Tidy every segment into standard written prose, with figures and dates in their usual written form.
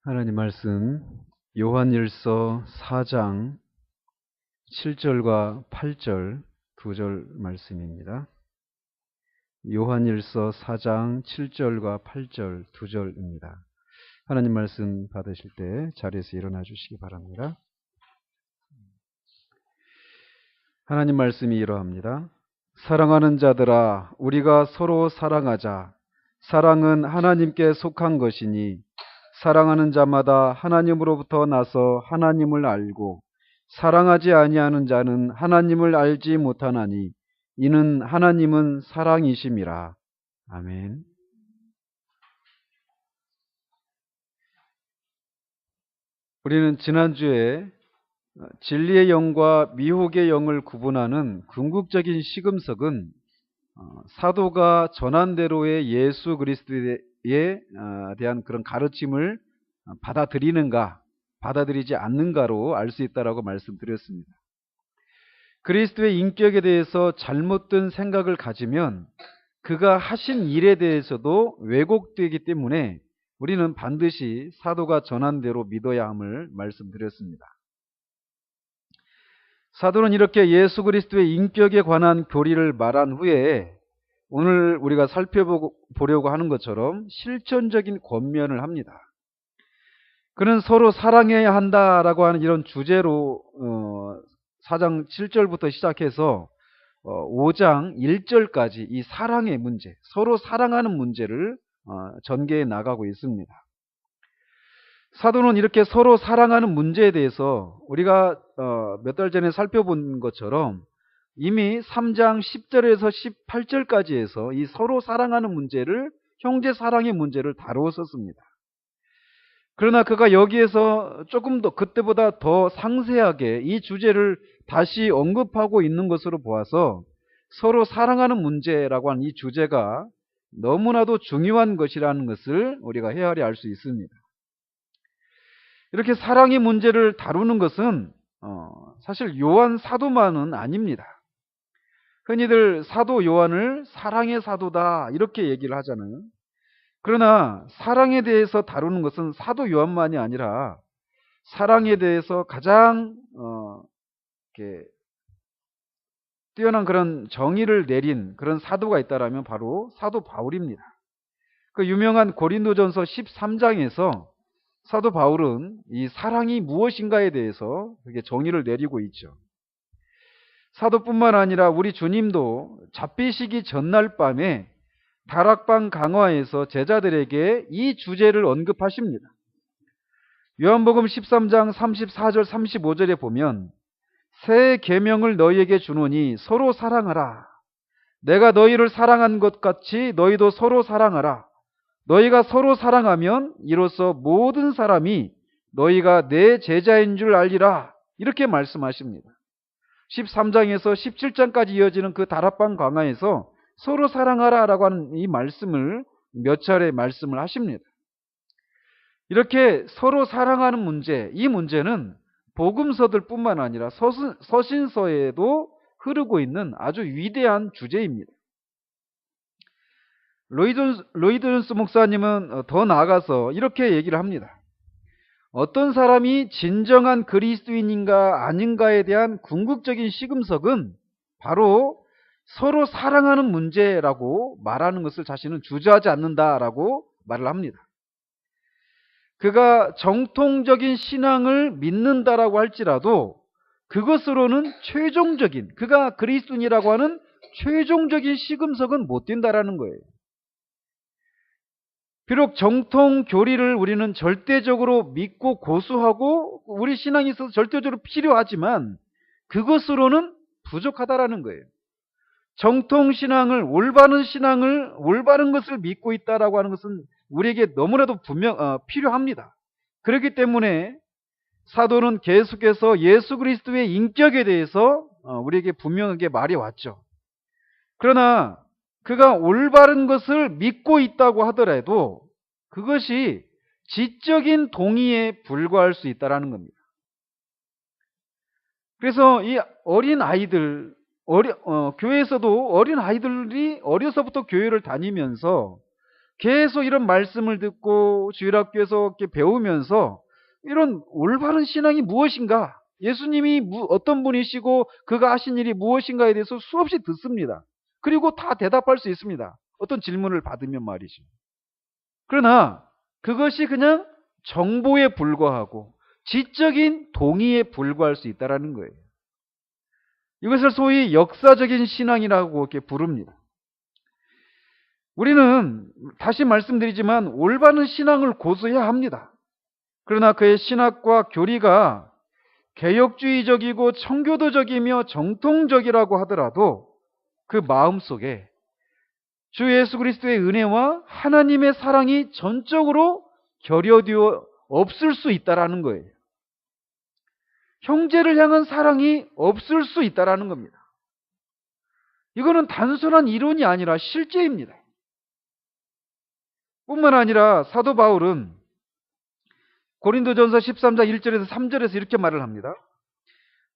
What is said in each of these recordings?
하나님 말씀 요한일서 4장 7절과 8절 두 절 말씀입니다. 요한일서 4장 7절과 8절 두 절입니다. 하나님 말씀 받으실 때 자리에서 일어나 주시기 바랍니다. 하나님 말씀이 이러합니다. 사랑하는 자들아, 우리가 서로 사랑하자. 사랑은 하나님께 속한 것이니 사랑하는 자마다 하나님으로부터 나서 하나님을 알고 사랑하지 아니하는 자는 하나님을 알지 못하나니 이는 하나님은 사랑이심이라. 아멘. 우리는 지난주에 진리의 영과 미혹의 영을 구분하는 궁극적인 시금석은 사도가 전한 대로의 예수 그리스도에 대한 그런 가르침을 받아들이는가 받아들이지 않는가로 알 수 있다라고 말씀드렸습니다. 그리스도의 인격에 대해서 잘못된 생각을 가지면 그가 하신 일에 대해서도 왜곡되기 때문에 우리는 반드시 사도가 전한 대로 믿어야 함을 말씀드렸습니다. 사도는 이렇게 예수 그리스도의 인격에 관한 교리를 말한 후에 오늘 우리가 살펴보려고 하는 것처럼 실천적인 권면을 합니다. 그는 서로 사랑해야 한다라고 하는 이런 주제로 4장 7절부터 시작해서 5장 1절까지 이 사랑의 문제, 서로 사랑하는 문제를 전개해 나가고 있습니다. 사도는 이렇게 서로 사랑하는 문제에 대해서 우리가 몇 달 전에 살펴본 것처럼 이미 3장 10절에서 18절까지 해서 이 서로 사랑하는 문제를, 형제 사랑의 문제를 다루었었습니다. 그러나 그가 여기에서 조금 더 그때보다 더 상세하게 이 주제를 다시 언급하고 있는 것으로 보아서 서로 사랑하는 문제라고 하는 이 주제가 너무나도 중요한 것이라는 것을 우리가 헤아려 알 수 있습니다. 이렇게 사랑의 문제를 다루는 것은 사실 요한 사도만은 아닙니다. 흔히들 사도 요한을 사랑의 사도다 이렇게 얘기를 하잖아요. 그러나 사랑에 대해서 다루는 것은 사도 요한만이 아니라 사랑에 대해서 가장 이렇게 뛰어난 그런 정의를 내린 그런 사도가 있다라면 바로 사도 바울입니다. 그 유명한 고린도전서 13장에서 사도 바울은 이 사랑이 무엇인가에 대해서 그게 정의를 내리고 있죠. 사도뿐만 아니라 우리 주님도 잡히시기 전날 밤에 다락방 강화에서 제자들에게 이 주제를 언급하십니다. 요한복음 13장 34절 35절에 보면 새 계명을 너희에게 주노니 서로 사랑하라. 내가 너희를 사랑한 것 같이 너희도 서로 사랑하라. 너희가 서로 사랑하면 이로써 모든 사람이 너희가 내 제자인 줄 알리라. 이렇게 말씀하십니다. 13장에서 17장까지 이어지는 그 다락방 강화에서 서로 사랑하라라고 하는 이 말씀을 몇 차례 말씀을 하십니다. 이렇게 서로 사랑하는 문제, 이 문제는 복음서들 뿐만 아니라 서신서에도 흐르고 있는 아주 위대한 주제입니다. 로이드 존스 목사님은 더 나아가서 이렇게 얘기를 합니다. 어떤 사람이 진정한 그리스도인인가 아닌가에 대한 궁극적인 시금석은 바로 서로 사랑하는 문제라고 말하는 것을 자신은 주저하지 않는다라고 말을 합니다. 그가 정통적인 신앙을 믿는다라고 할지라도 그것으로는 최종적인, 그가 그리스도인이라고 하는 최종적인 시금석은 못 된다라는 거예요. 비록 정통 교리를 우리는 절대적으로 믿고 고수하고 우리 신앙에 있어서 절대적으로 필요하지만 그것으로는 부족하다라는 거예요. 정통 신앙을, 올바른 것을 믿고 있다라고 하는 것은 우리에게 너무나도 필요합니다. 그렇기 때문에 사도는 계속해서 예수 그리스도의 인격에 대해서 우리에게 분명하게 말해 왔죠. 그러나 그가 올바른 것을 믿고 있다고 하더라도 그것이 지적인 동의에 불과할 수 있다는 겁니다. 그래서 이 어린 아이들, 교회에서도 어린 아이들이 어려서부터 교회를 다니면서 계속 이런 말씀을 듣고 주일학교에서 이렇게 배우면서 이런 올바른 신앙이 무엇인가, 예수님이 어떤 분이시고 그가 하신 일이 무엇인가에 대해서 수없이 듣습니다. 그리고 다 대답할 수 있습니다. 어떤 질문을 받으면 말이죠. 그러나 그것이 그냥 정보에 불과하고 지적인 동의에 불과할 수 있다는 거예요. 이것을 소위 역사적인 신앙이라고 이렇게 부릅니다. 우리는 다시 말씀드리지만 올바른 신앙을 고수해야 합니다. 그러나 그의 신학과 교리가 개혁주의적이고 청교도적이며 정통적이라고 하더라도 그 마음속에 주 예수 그리스도의 은혜와 하나님의 사랑이 전적으로 결여되어 없을 수 있다는 거예요. 형제를 향한 사랑이 없을 수 있다는 겁니다. 이거는 단순한 이론이 아니라 실제입니다. 뿐만 아니라 사도 바울은 고린도전서 13장 1절에서 3절에서 이렇게 말을 합니다.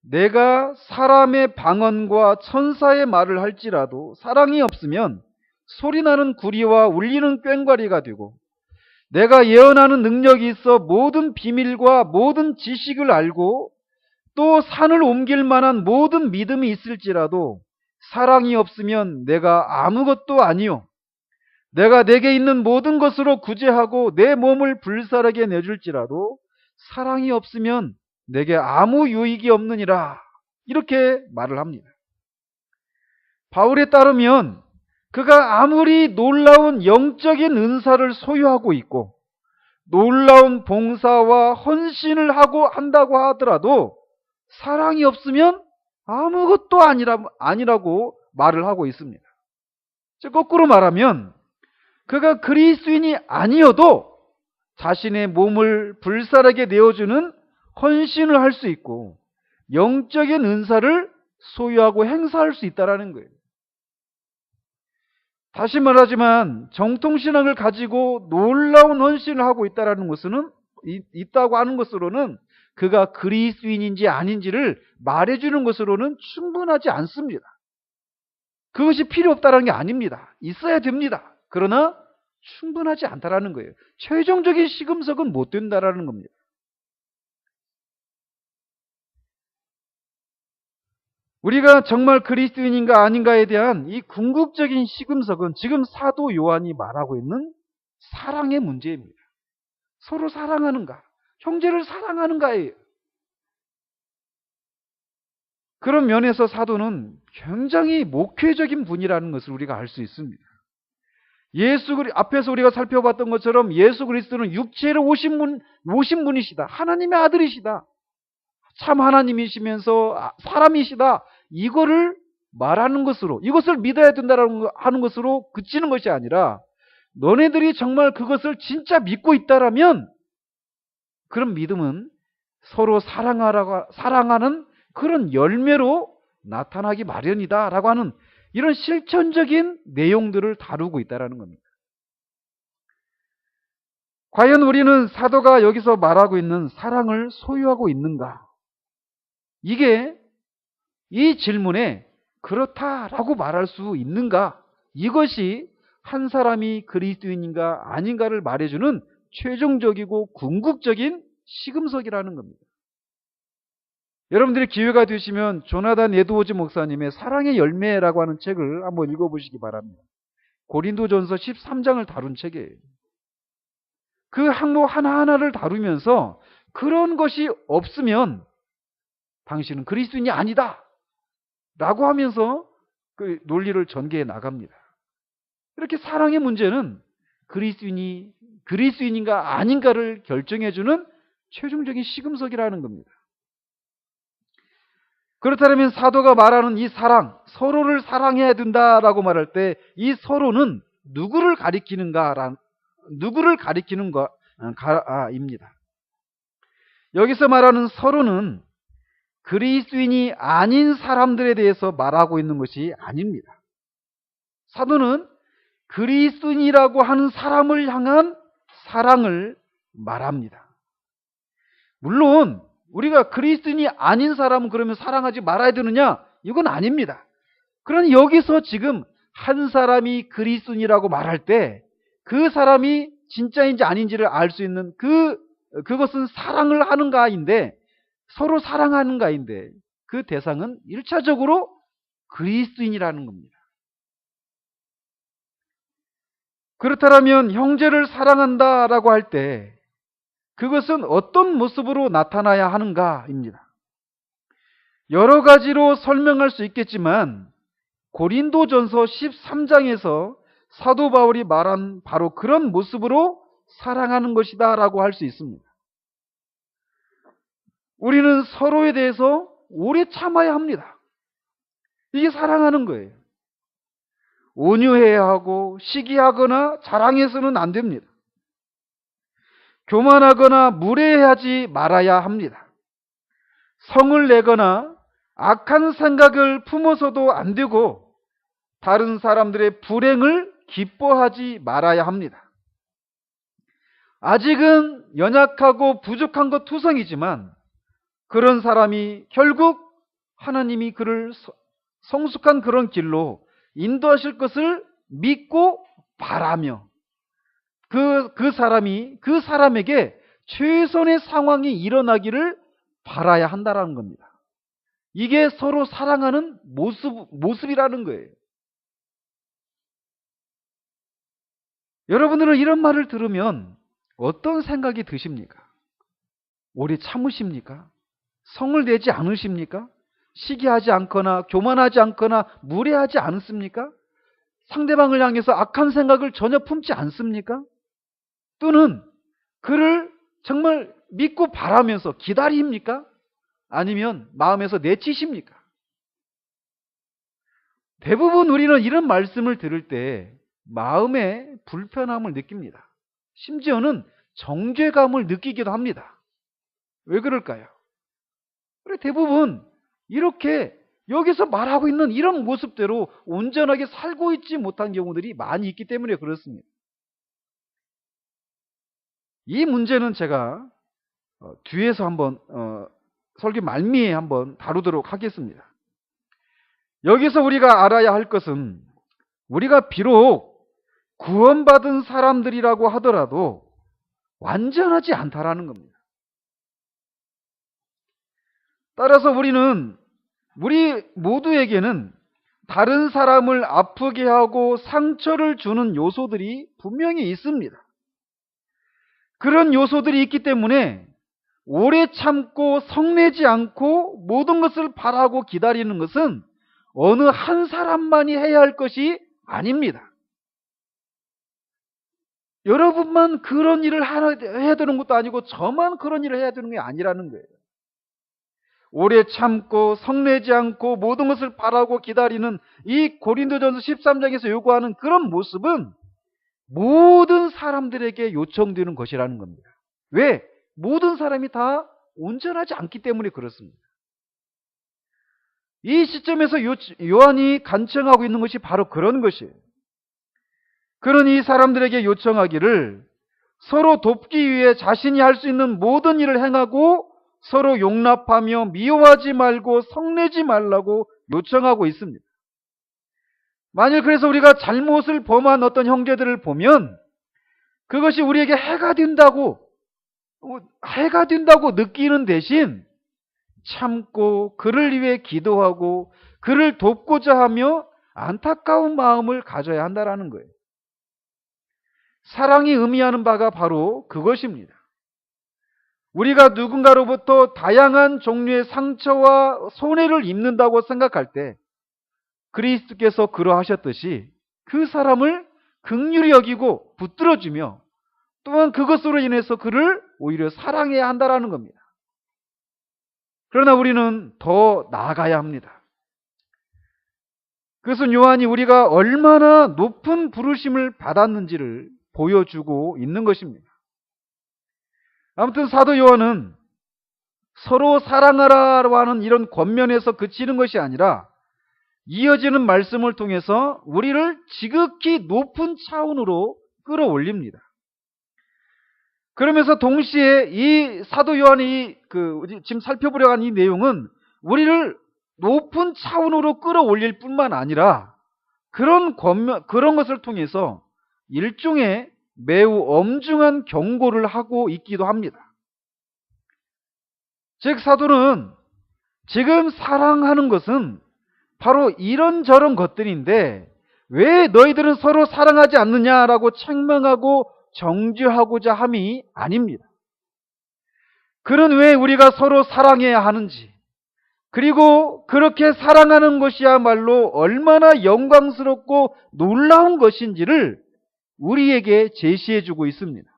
내가 사람의 방언과 천사의 말을 할지라도 사랑이 없으면 소리나는 구리와 울리는 꽹과리가 되고, 내가 예언하는 능력이 있어 모든 비밀과 모든 지식을 알고 또 산을 옮길 만한 모든 믿음이 있을지라도 사랑이 없으면 내가 아무것도 아니요, 내가 내게 있는 모든 것으로 구제하고 내 몸을 불사르게 내줄지라도 사랑이 없으면 내게 아무 유익이 없느니라, 이렇게 말을 합니다. 바울에 따르면 그가 아무리 놀라운 영적인 은사를 소유하고 있고 놀라운 봉사와 헌신을 한다고 하더라도 사랑이 없으면 아무것도 아니라고 말을 하고 있습니다. 즉 거꾸로 말하면 그가 그리스도인이 아니어도 자신의 몸을 불사르게 내어주는 헌신을 할 수 있고 영적인 은사를 소유하고 행사할 수 있다는 거예요. 다시 말하지만 정통신앙을 가지고 놀라운 헌신을 하고 있다고 하는 것으로는 그가 그리스도인인지 아닌지를 말해주는 것으로는 충분하지 않습니다. 그것이 필요 없다는 게 아닙니다. 있어야 됩니다. 그러나 충분하지 않다라는 거예요. 최종적인 시금석은 못 된다라는 겁니다. 우리가 정말 그리스도인인가 아닌가에 대한 이 궁극적인 시금석은 지금 사도 요한이 말하고 있는 사랑의 문제입니다. 서로 사랑하는가, 형제를 사랑하는가예요. 그런 면에서 사도는 굉장히 목회적인 분이라는 것을 우리가 알 수 있습니다. 앞에서 우리가 살펴봤던 것처럼 예수 그리스도는 육체로 오신 분이시다. 하나님의 아들이시다. 참 하나님이시면서 사람이시다. 이거를 말하는 것으로, 이것을 믿어야 된다는 하는 것으로 그치는 것이 아니라, 너네들이 정말 그것을 진짜 믿고 있다라면 그런 믿음은 서로 사랑하는 그런 열매로 나타나기 마련이다라고 하는 이런 실천적인 내용들을 다루고 있다는 겁니다. 과연 우리는 사도가 여기서 말하고 있는 사랑을 소유하고 있는가? 이 질문에 그렇다라고 말할 수 있는가? 이것이 한 사람이 그리스도인인가 아닌가를 말해주는 최종적이고 궁극적인 시금석이라는 겁니다. 여러분들이 기회가 되시면 조나단 에드워즈 목사님의 사랑의 열매라고 하는 책을 한번 읽어보시기 바랍니다. 고린도전서 13장을 다룬 책이에요. 그 항목 하나하나를 다루면서 그런 것이 없으면 당신은 그리스도인이 아니다 라고 하면서 그 논리를 전개해 나갑니다. 이렇게 사랑의 문제는 그리스도인인가 아닌가를 결정해주는 최종적인 시금석이라는 겁니다. 그렇다면 사도가 말하는 이 사랑, 서로를 사랑해야 된다라고 말할 때 이 서로는 누구를 가리키는가입니다. 여기서 말하는 서로는 그리스도인이 아닌 사람들에 대해서 말하고 있는 것이 아닙니다. 사도는 그리스도인이라고 하는 사람을 향한 사랑을 말합니다. 물론 우리가 그리스도인이 아닌 사람은 그러면 사랑하지 말아야 되느냐? 이건 아닙니다. 그러나 여기서 지금 한 사람이 그리스도인이라고 말할 때 그 사람이 진짜인지 아닌지를 알 수 있는 그것은 사랑을 하는가인데, 서로 사랑하는가인데, 그 대상은 1차적으로 그리스도인이라는 겁니다. 그렇다면 형제를 사랑한다라고 할 때 그것은 어떤 모습으로 나타나야 하는가입니다. 여러 가지로 설명할 수 있겠지만 고린도전서 13장에서 사도 바울이 말한 바로 그런 모습으로 사랑하는 것이다 라고 할 수 있습니다. 우리는 서로에 대해서 오래 참아야 합니다. 이게 사랑하는 거예요. 온유해야 하고 시기하거나 자랑해서는 안 됩니다. 교만하거나 무례하지 말아야 합니다. 성을 내거나 악한 생각을 품어서도 안 되고 다른 사람들의 불행을 기뻐하지 말아야 합니다. 아직은 연약하고 부족한 것 투성이지만 그런 사람이 결국 하나님이 그를 성숙한 그런 길로 인도하실 것을 믿고 바라며 그 사람에게 최선의 상황이 일어나기를 바라야 한다라는 겁니다. 이게 서로 사랑하는 모습이라는 거예요. 여러분들은 이런 말을 들으면 어떤 생각이 드십니까? 오래 참으십니까? 성을 내지 않으십니까? 시기하지 않거나 교만하지 않거나 무례하지 않습니까? 상대방을 향해서 악한 생각을 전혀 품지 않습니까? 또는 그를 정말 믿고 바라면서 기다립니까? 아니면 마음에서 내치십니까? 대부분 우리는 이런 말씀을 들을 때 마음에 불편함을 느낍니다. 심지어는 정죄감을 느끼기도 합니다. 왜 그럴까요? 대부분 이렇게 여기서 말하고 있는 이런 모습대로 온전하게 살고 있지 못한 경우들이 많이 있기 때문에 그렇습니다. 이 문제는 제가 뒤에서 한번 설교 말미에 한번 다루도록 하겠습니다. 여기서 우리가 알아야 할 것은 우리가 비록 구원받은 사람들이라고 하더라도 완전하지 않다라는 겁니다. 따라서 우리 모두에게는 다른 사람을 아프게 하고 상처를 주는 요소들이 분명히 있습니다. 그런 요소들이 있기 때문에 오래 참고 성내지 않고 모든 것을 바라고 기다리는 것은 어느 한 사람만이 해야 할 것이 아닙니다. 여러분만 그런 일을 해야 되는 것도 아니고 저만 그런 일을 해야 되는 게 아니라는 거예요. 오래 참고 성내지 않고 모든 것을 바라고 기다리는 이 고린도전서 13장에서 요구하는 그런 모습은 모든 사람들에게 요청되는 것이라는 겁니다. 왜? 모든 사람이 다 온전하지 않기 때문에 그렇습니다. 이 시점에서 요한이 간청하고 있는 것이 바로 그런 것이에요. 그는 이 사람들에게 요청하기를 서로 돕기 위해 자신이 할 수 있는 모든 일을 행하고 서로 용납하며 미워하지 말고 성내지 말라고 요청하고 있습니다. 만일 그래서 우리가 잘못을 범한 어떤 형제들을 보면 그것이 우리에게 해가 된다고 느끼는 대신 참고 그를 위해 기도하고 그를 돕고자 하며 안타까운 마음을 가져야 한다는 거예요. 사랑이 의미하는 바가 바로 그것입니다. 우리가 누군가로부터 다양한 종류의 상처와 손해를 입는다고 생각할 때 그리스도께서 그러하셨듯이 그 사람을 긍휼히 여기고 붙들어주며 또한 그것으로 인해서 그를 오히려 사랑해야 한다는 겁니다. 그러나 우리는 더 나아가야 합니다. 그것은 요한이 우리가 얼마나 높은 부르심을 받았는지를 보여주고 있는 것입니다. 아무튼 사도 요한은 서로 사랑하라고 하는 이런 권면에서 그치는 것이 아니라 이어지는 말씀을 통해서 우리를 지극히 높은 차원으로 끌어올립니다. 그러면서 동시에 이 사도 요한이 지금 살펴보려고 하는 이 내용은 우리를 높은 차원으로 끌어올릴 뿐만 아니라 그런 것을 통해서 일종의 매우 엄중한 경고를 하고 있기도 합니다. 즉 사도는 지금 사랑하는 것은 바로 이런저런 것들인데 왜 너희들은 서로 사랑하지 않느냐라고 책망하고 정죄하고자 함이 아닙니다. 그는 왜 우리가 서로 사랑해야 하는지, 그리고 그렇게 사랑하는 것이야말로 얼마나 영광스럽고 놀라운 것인지를 우리에게 제시해주고 있습니다.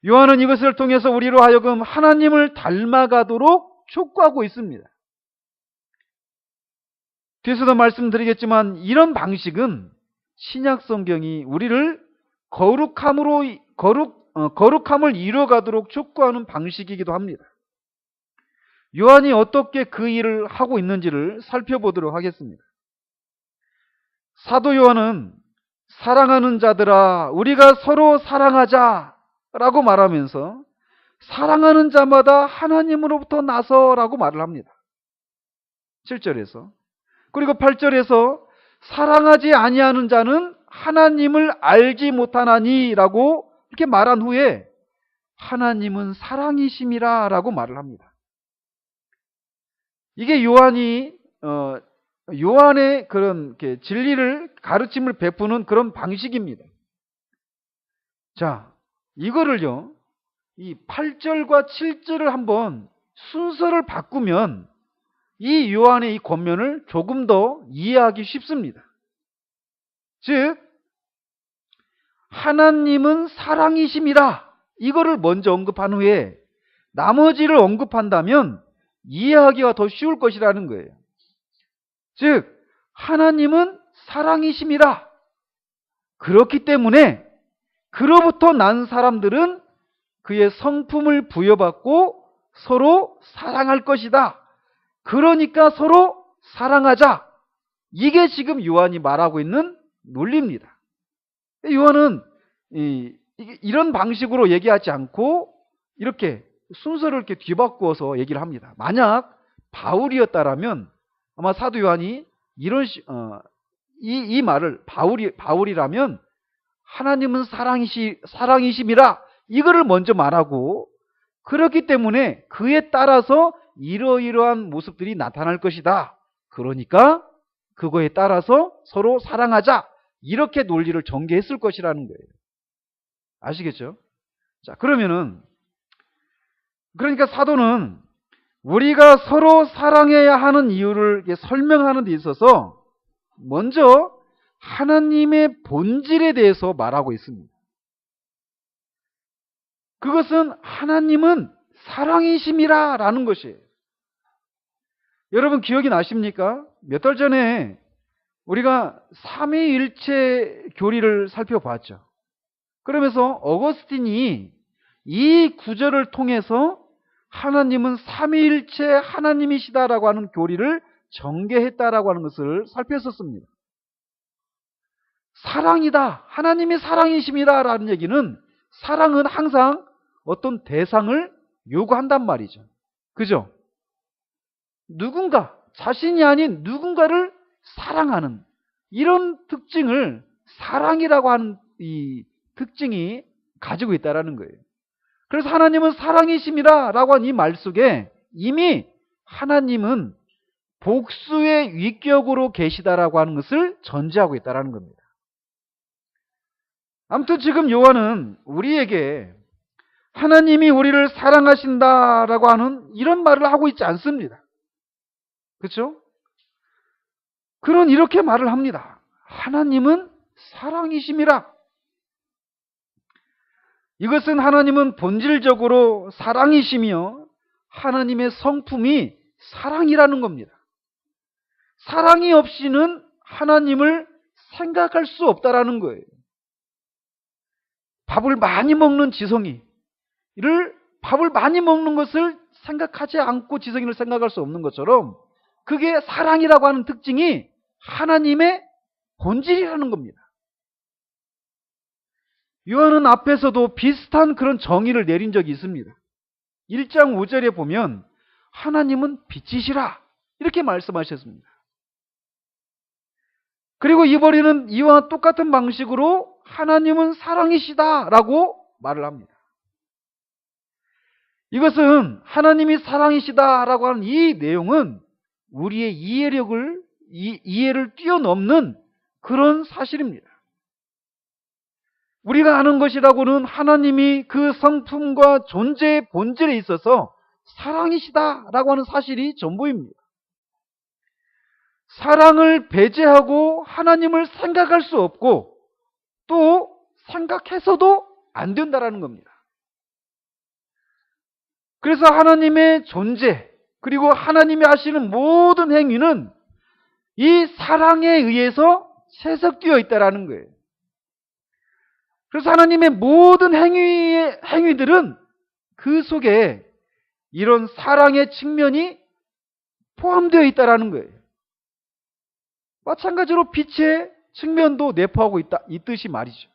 요한은 이것을 통해서 우리로 하여금 하나님을 닮아가도록 촉구하고 있습니다. 뒤에서도 말씀드리겠지만 이런 방식은 신약 성경이 우리를 거룩함을 이루어가도록 촉구하는 방식이기도 합니다. 요한이 어떻게 그 일을 하고 있는지를 살펴보도록 하겠습니다. 사도 요한은 사랑하는 자들아 우리가 서로 사랑하자라고 말하면서 사랑하는 자마다 하나님으로부터 나서라고 말을 합니다. 7절에서. 그리고 8절에서 사랑하지 아니하는 자는 하나님을 알지 못하나니라고 이렇게 말한 후에 하나님은 사랑이심이라 라고 말을 합니다. 이게 요한의 그런 진리를 가르침을 베푸는 그런 방식입니다. 자, 이거를요, 이 8절과 7절을 한번 순서를 바꾸면 이 요한의 이 권면을 조금 더 이해하기 쉽습니다. 즉, 하나님은 사랑이심이라 이거를 먼저 언급한 후에 나머지를 언급한다면 이해하기가 더 쉬울 것이라는 거예요. 즉, 하나님은 사랑이심이라. 그렇기 때문에 그로부터 난 사람들은 그의 성품을 부여받고 서로 사랑할 것이다. 그러니까 서로 사랑하자. 이게 지금 요한이 말하고 있는 논리입니다. 요한은 이런 방식으로 얘기하지 않고 이렇게 순서를 이렇게 뒤바꾸어서 얘기를 합니다. 만약 바울이었다라면 아마 사도 요한이 이 말을 바울이라면 하나님은 사랑이심이라 이거를 먼저 말하고 그렇기 때문에 그에 따라서 이러이러한 모습들이 나타날 것이다. 그러니까 그거에 따라서 서로 사랑하자. 이렇게 논리를 전개했을 것이라는 거예요. 아시겠죠? 자, 그러니까 사도는 우리가 서로 사랑해야 하는 이유를 설명하는 데 있어서 먼저 하나님의 본질에 대해서 말하고 있습니다. 그것은 하나님은 사랑이심이라 라는 것이에요. 여러분 기억이 나십니까? 몇 달 전에 우리가 삼위일체 교리를 살펴봤죠. 그러면서 어거스틴이 이 구절을 통해서 하나님은 삼위일체 하나님이시다라고 하는 교리를 전개했다라고 하는 것을 살폈었습니다. 사랑이다. 하나님이 사랑이십니다. 라는 얘기는 사랑은 항상 어떤 대상을 요구한단 말이죠. 그죠? 누군가, 자신이 아닌 누군가를 사랑하는 이런 특징을 사랑이라고 하는 이 특징이 가지고 있다는 거예요. 그래서 하나님은 사랑이심이라 라고 한 이 말 속에 이미 하나님은 복수의 위격으로 계시다라고 하는 것을 전제하고 있다는 겁니다. 아무튼 지금 요한은 우리에게 하나님이 우리를 사랑하신다라고 하는 이런 말을 하고 있지 않습니다. 그렇죠? 그런 이렇게 말을 합니다. 하나님은 사랑이심이라. 이것은 하나님은 본질적으로 사랑이시며 하나님의 성품이 사랑이라는 겁니다. 사랑이 없이는 하나님을 생각할 수 없다라는 거예요. 밥을 많이 먹는 지성이를 밥을 많이 먹는 것을 생각하지 않고 지성이를 생각할 수 없는 것처럼 그게 사랑이라고 하는 특징이 하나님의 본질이라는 겁니다. 요한은 앞에서도 비슷한 그런 정의를 내린 적이 있습니다. 1장 5절에 보면 하나님은 빛이시라 이렇게 말씀하셨습니다. 그리고 이번에는 이와 똑같은 방식으로 하나님은 사랑이시다라고 말을 합니다. 이것은 하나님이 사랑이시다라고 하는 이 내용은 우리의 이해를 뛰어넘는 그런 사실입니다. 우리가 아는 것이라고는 하나님이 그 성품과 존재의 본질에 있어서 사랑이시다라고 하는 사실이 전부입니다. 사랑을 배제하고 하나님을 생각할 수 없고 또 생각해서도 안 된다라는 겁니다. 그래서 하나님의 존재 그리고 하나님이 하시는 모든 행위는 이 사랑에 의해서 세석되어 있다라는 거예요. 그래서 하나님의 모든 행위들은 그 속에 이런 사랑의 측면이 포함되어 있다라는 거예요. 마찬가지로 빛의 측면도 내포하고 있듯이 말이죠.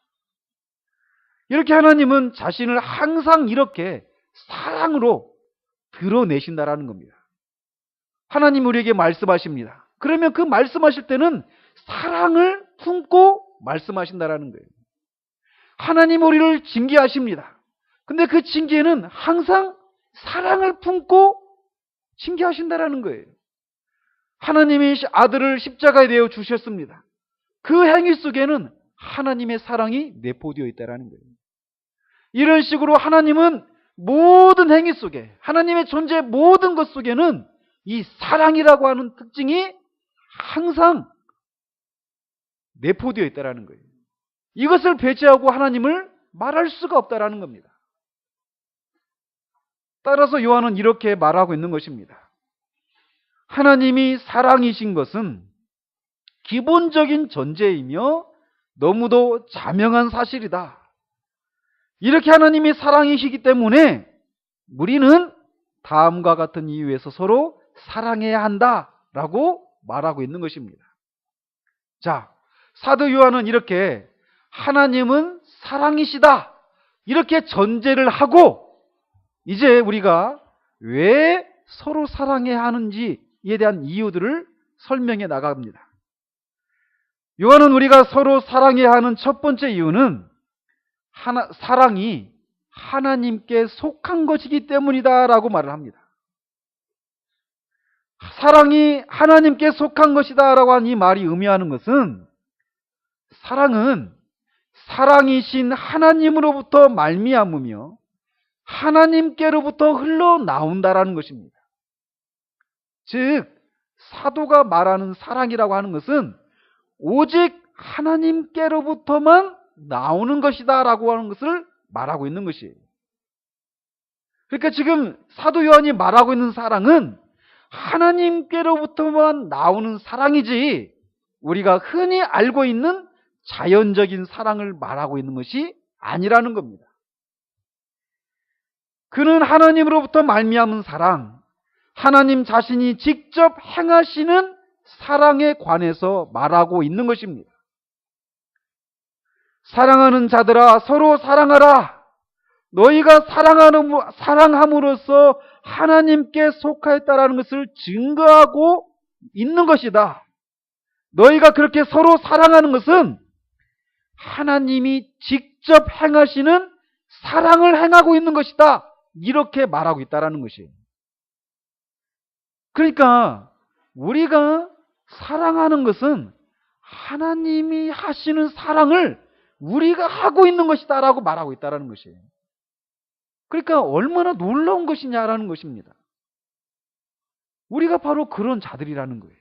이렇게 하나님은 자신을 항상 이렇게 사랑으로 드러내신다라는 겁니다. 하나님 우리에게 말씀하십니다. 그러면 그 말씀하실 때는 사랑을 품고 말씀하신다라는 거예요. 하나님 우리를 징계하십니다. 근데 그 징계는 항상 사랑을 품고 징계하신다라는 거예요. 하나님이 아들을 십자가에 내어 주셨습니다. 그 행위 속에는 하나님의 사랑이 내포되어 있다는 거예요. 이런 식으로 하나님은 모든 행위 속에 하나님의 존재 모든 것 속에는 이 사랑이라고 하는 특징이 항상 내포되어 있다는 거예요. 이것을 배제하고 하나님을 말할 수가 없다는 겁니다. 따라서 요한은 이렇게 말하고 있는 것입니다. 하나님이 사랑이신 것은 기본적인 전제이며 너무도 자명한 사실이다. 이렇게 하나님이 사랑이시기 때문에 우리는 다음과 같은 이유에서 서로 사랑해야 한다라고 말하고 있는 것입니다. 자, 사도 요한은 이렇게 하나님은 사랑이시다 이렇게 전제를 하고 이제 우리가 왜 서로 사랑해야 하는지에 대한 이유들을 설명해 나갑니다. 요한은 우리가 서로 사랑해야 하는 첫 번째 이유는 사랑이 하나님께 속한 것이기 때문이다라고 말을 합니다. 사랑이 하나님께 속한 것이다라고 하는 이 말이 의미하는 것은 사랑은 사랑이신 하나님으로부터 말미암으며 하나님께로부터 흘러나온다라는 것입니다. 즉 사도가 말하는 사랑이라고 하는 것은 오직 하나님께로부터만 나오는 것이다 라고 하는 것을 말하고 있는 것이에요. 그러니까 지금 사도 요한이 말하고 있는 사랑은 하나님께로부터만 나오는 사랑이지 우리가 흔히 알고 있는 자연적인 사랑을 말하고 있는 것이 아니라는 겁니다. 그는 하나님으로부터 말미암은 사랑, 하나님 자신이 직접 행하시는 사랑에 관해서 말하고 있는 것입니다. 사랑하는 자들아 서로 사랑하라. 너희가 사랑함으로써 하나님께 속하였다라는 것을 증거하고 있는 것이다. 너희가 그렇게 서로 사랑하는 것은 하나님이 직접 행하시는 사랑을 행하고 있는 것이다. 이렇게 말하고 있다는 것이에요. 그러니까 우리가 사랑하는 것은 하나님이 하시는 사랑을 우리가 하고 있는 것이다 라고 말하고 있다는 것이에요. 그러니까 얼마나 놀라운 것이냐라는 것입니다. 우리가 바로 그런 자들이라는 거예요.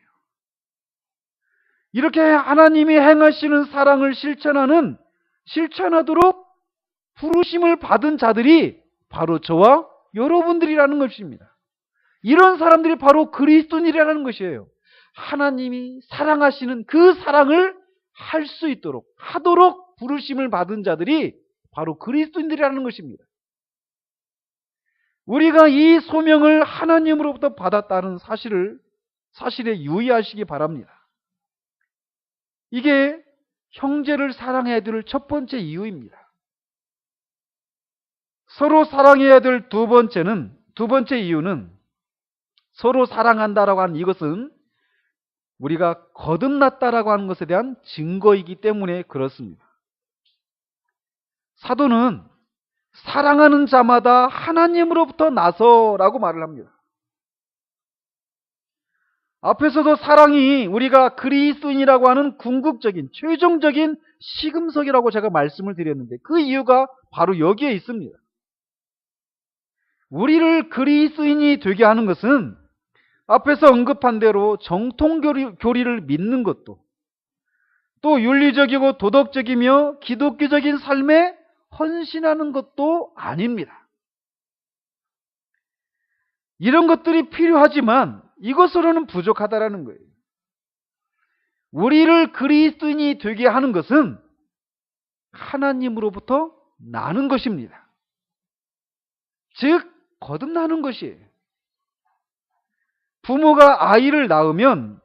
이렇게 하나님이 행하시는 사랑을 실천하도록 부르심을 받은 자들이 바로 저와 여러분들이라는 것입니다. 이런 사람들이 바로 그리스도인이라는 것이에요. 하나님이 사랑하시는 그 사랑을 할 수 있도록 하도록 부르심을 받은 자들이 바로 그리스도인들이라는 것입니다. 우리가 이 소명을 하나님으로부터 받았다는 사실에 유의하시기 바랍니다. 이게 형제를 사랑해야 될 첫 번째 이유입니다. 서로 사랑해야 될 두 번째 이유는 서로 사랑한다라고 하는 이것은 우리가 거듭났다라고 하는 것에 대한 증거이기 때문에 그렇습니다. 사도는 사랑하는 자마다 하나님으로부터 나서라고 말을 합니다. 앞에서도 사랑이 우리가 그리스도인이라고 하는 궁극적인 최종적인 시금석이라고 제가 말씀을 드렸는데, 그 이유가 바로 여기에 있습니다. 우리를 그리스도인이 되게 하는 것은 앞에서 언급한 대로 정통교리를 믿는 것도, 또 윤리적이고 도덕적이며 기독교적인 삶에 헌신하는 것도 아닙니다. 이런 것들이 필요하지만 이것으로는 부족하다라는 거예요. 우리를 그리스도인이 되게 하는 것은 하나님으로부터 나는 것입니다. 즉 거듭나는 것이에요. 부모가 아이를 낳으면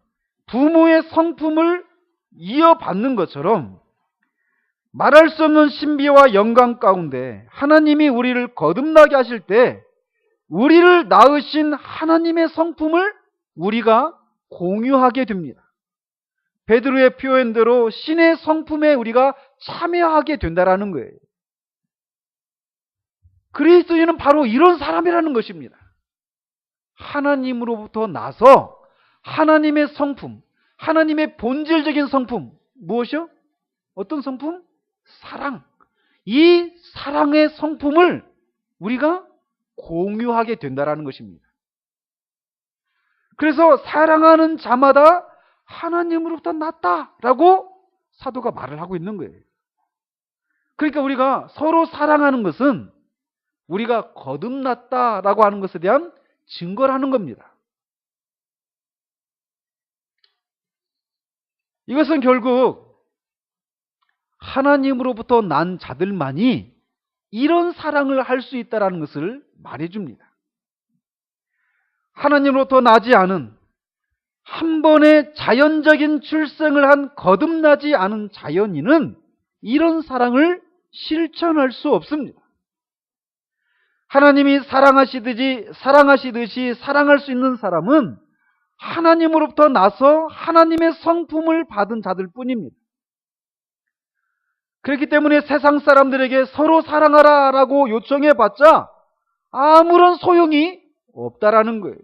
부모의 성품을 이어받는 것처럼 말할 수 없는 신비와 영광 가운데 하나님이 우리를 거듭나게 하실 때 우리를 낳으신 하나님의 성품을 우리가 공유하게 됩니다. 베드로의 표현대로 신의 성품에 우리가 참여하게 된다라는 거예요. 그리스도인은 바로 이런 사람이라는 것입니다. 하나님으로부터 나서 하나님의 성품, 하나님의 본질적인 성품, 무엇이요? 어떤 성품? 사랑. 이 사랑의 성품을 우리가 공유하게 된다라는 것입니다. 그래서 사랑하는 자마다 하나님으로부터 났다라고 사도가 말을 하고 있는 거예요. 그러니까 우리가 서로 사랑하는 것은 우리가 거듭났다라고 하는 것에 대한 증거라는 겁니다. 이것은 결국 하나님으로부터 난 자들만이 이런 사랑을 할 수 있다는 것을 말해줍니다. 하나님으로부터 나지 않은, 한 번의 자연적인 출생을 한 거듭나지 않은 자연인은 이런 사랑을 실천할 수 없습니다. 하나님이 사랑하시듯이 사랑할 수 있는 사람은 하나님으로부터 나서 하나님의 성품을 받은 자들 뿐입니다. 그렇기 때문에 세상 사람들에게 서로 사랑하라 라고 요청해봤자 아무런 소용이 없다라는 거예요.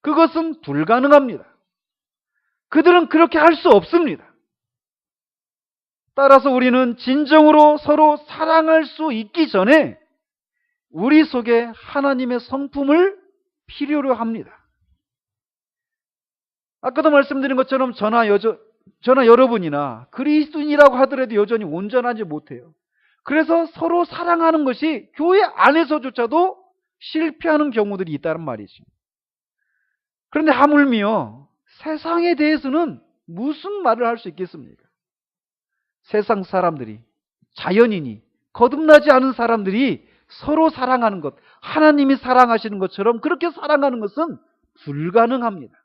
그것은 불가능합니다. 그들은 그렇게 할 수 없습니다. 따라서 우리는 진정으로 서로 사랑할 수 있기 전에 우리 속에 하나님의 성품을 필요로 합니다. 아까도 말씀드린 것처럼 저나 여러분이나 그리스도인이라고 하더라도 여전히 온전하지 못해요. 그래서 서로 사랑하는 것이 교회 안에서조차도 실패하는 경우들이 있다는 말이죠. 그런데 하물며 세상에 대해서는 무슨 말을 할 수 있겠습니까? 세상 사람들이, 자연인이, 거듭나지 않은 사람들이 서로 사랑하는 것, 하나님이 사랑하시는 것처럼 그렇게 사랑하는 것은 불가능합니다.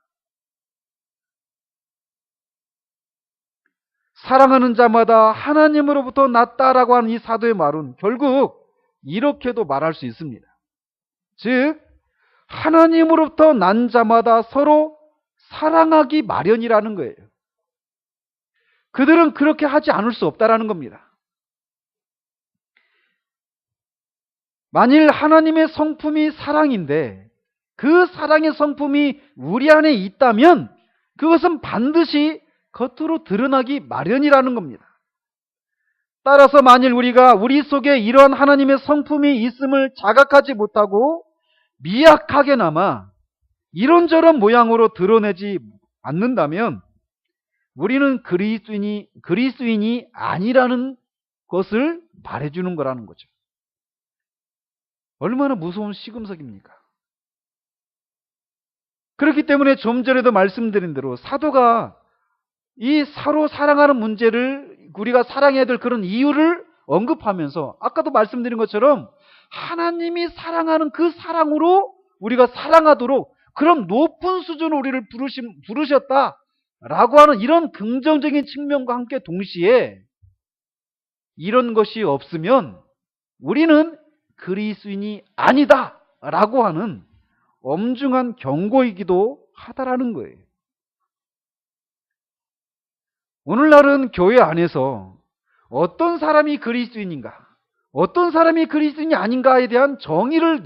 사랑하는 자마다 하나님으로부터 났다라고 하는 이 사도의 말은 결국 이렇게도 말할 수 있습니다. 즉 하나님으로부터 난 자마다 서로 사랑하기 마련이라는 거예요. 그들은 그렇게 하지 않을 수 없다라는 겁니다. 만일 하나님의 성품이 사랑인데 그 사랑의 성품이 우리 안에 있다면 그것은 반드시 겉으로 드러나기 마련이라는 겁니다. 따라서 만일 우리가 우리 속에 이러한 하나님의 성품이 있음을 자각하지 못하고 미약하게나마 이런저런 모양으로 드러내지 않는다면 우리는 그리스도인이 아니라는 것을 말해주는 거라는 거죠. 얼마나 무서운 시금석입니까? 그렇기 때문에 좀 전에도 말씀드린 대로 사도가 이 서로 사랑하는 문제를 우리가 사랑해야 될 그런 이유를 언급하면서 아까도 말씀드린 것처럼 하나님이 사랑하는 그 사랑으로 우리가 사랑하도록 그런 높은 수준으로 우리를 부르셨다라고 하는 이런 긍정적인 측면과 함께 동시에 이런 것이 없으면 우리는 그리스도인이 아니다라고 하는 엄중한 경고이기도 하다라는 거예요. 오늘날은 교회 안에서 어떤 사람이 그리스도인인가, 어떤 사람이 그리스도인이 아닌가에 대한 정의를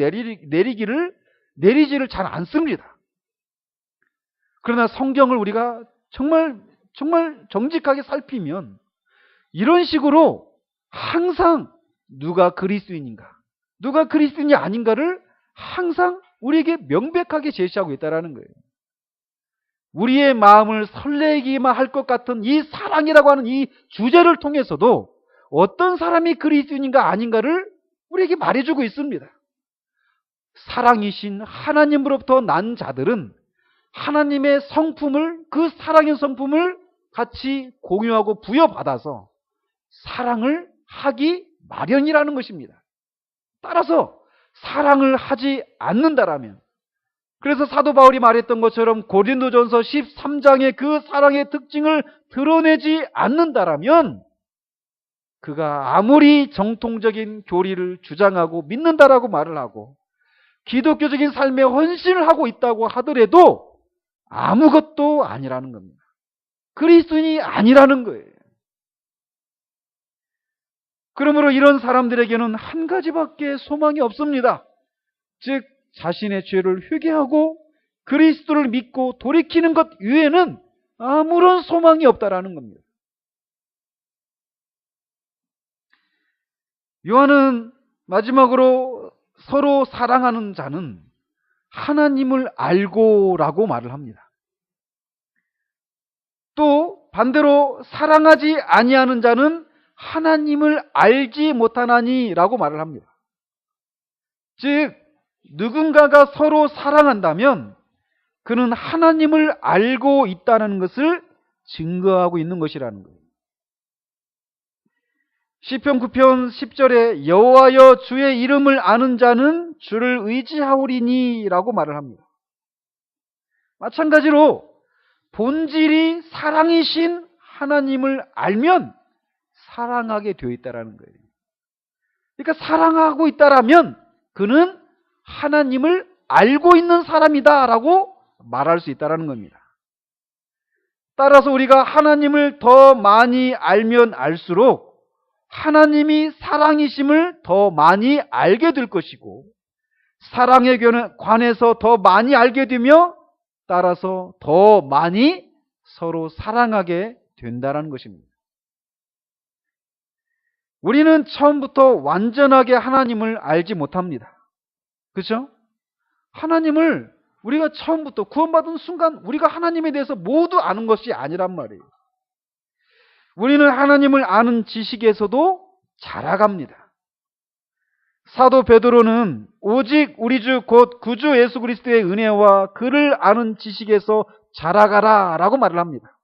내리지를 잘 않습니다. 그러나 성경을 우리가 정말 정직하게 살피면 이런 식으로 항상 누가 그리스도인인가, 누가 그리스도인이 아닌가를 항상 우리에게 명백하게 제시하고 있다는 거예요. 우리의 마음을 설레기만 할 것 같은 이 사랑이라고 하는 이 주제를 통해서도 어떤 사람이 그리스도인인가 아닌가를 우리에게 말해주고 있습니다. 사랑이신 하나님으로부터 난 자들은 하나님의 성품을, 그 사랑의 성품을 같이 공유하고 부여받아서 사랑을 하기 마련이라는 것입니다. 따라서 사랑을 하지 않는다라면, 그래서 사도 바울이 말했던 것처럼 고린도전서 13장의 그 사랑의 특징을 드러내지 않는다라면 그가 아무리 정통적인 교리를 주장하고 믿는다라고 말을 하고 기독교적인 삶에 헌신을 하고 있다고 하더라도 아무것도 아니라는 겁니다. 그리스도인이 아니라는 거예요. 그러므로 이런 사람들에게는 한 가지밖에 소망이 없습니다. 즉 자신의 죄를 회개하고 그리스도를 믿고 돌이키는 것 외에는 아무런 소망이 없다라는 겁니다. 요한은 마지막으로 서로 사랑하는 자는 하나님을 알고라고 말을 합니다. 또 반대로 사랑하지 아니하는 자는 하나님을 알지 못하나니라고 말을 합니다. 즉 누군가가 서로 사랑한다면 그는 하나님을 알고 있다는 것을 증거하고 있는 것이라는 거예요. 시편 9편 10절에 여호와여 주의 이름을 아는 자는 주를 의지하오리니 라고 말을 합니다. 마찬가지로 본질이 사랑이신 하나님을 알면 사랑하게 되어 있다는 거예요. 그러니까 사랑하고 있다라면 그는 하나님을 알고 있는 사람이다라고 말할 수 있다는 겁니다. 따라서 우리가 하나님을 더 많이 알면 알수록 하나님이 사랑이심을 더 많이 알게 될 것이고 사랑에 관해서 더 많이 알게 되며 따라서 더 많이 서로 사랑하게 된다는 것입니다. 우리는 처음부터 완전하게 하나님을 알지 못합니다. 그렇죠? 하나님을 우리가 처음부터 구원받은 순간 우리가 하나님에 대해서 모두 아는 것이 아니란 말이에요. 우리는 하나님을 아는 지식에서도 자라갑니다. 사도 베드로는 오직 우리 주 곧 구주 예수 그리스도의 은혜와 그를 아는 지식에서 자라가라 라고 말을 합니다.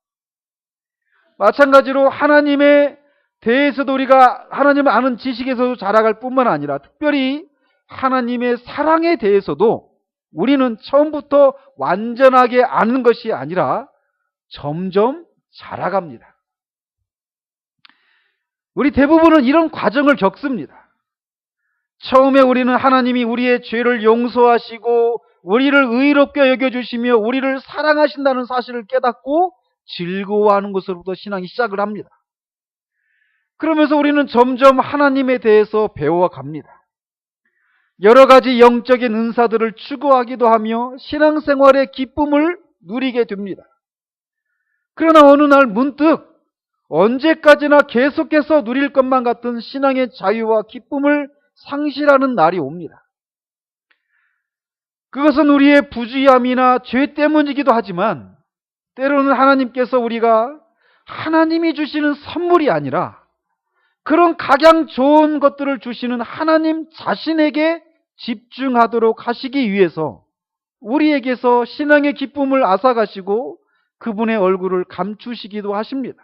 마찬가지로 하나님에 대해서도 우리가 하나님을 아는 지식에서도 자라갈 뿐만 아니라 특별히 하나님의 사랑에 대해서도 우리는 처음부터 완전하게 아는 것이 아니라 점점 자라갑니다. 우리 대부분은 이런 과정을 겪습니다. 처음에 우리는 하나님이 우리의 죄를 용서하시고 우리를 의롭게 여겨주시며 우리를 사랑하신다는 사실을 깨닫고 즐거워하는 것으로부터 신앙이 시작을 합니다. 그러면서 우리는 점점 하나님에 대해서 배워갑니다. 여러 가지 영적인 은사들을 추구하기도 하며 신앙생활의 기쁨을 누리게 됩니다. 그러나 어느 날 문득 언제까지나 계속해서 누릴 것만 같은 신앙의 자유와 기쁨을 상실하는 날이 옵니다. 그것은 우리의 부주의함이나 죄 때문이기도 하지만 때로는 하나님께서 우리가 하나님이 주시는 선물이 아니라 그런 각양 좋은 것들을 주시는 하나님 자신에게 집중하도록 하시기 위해서 우리에게서 신앙의 기쁨을 앗아가시고 그분의 얼굴을 감추시기도 하십니다.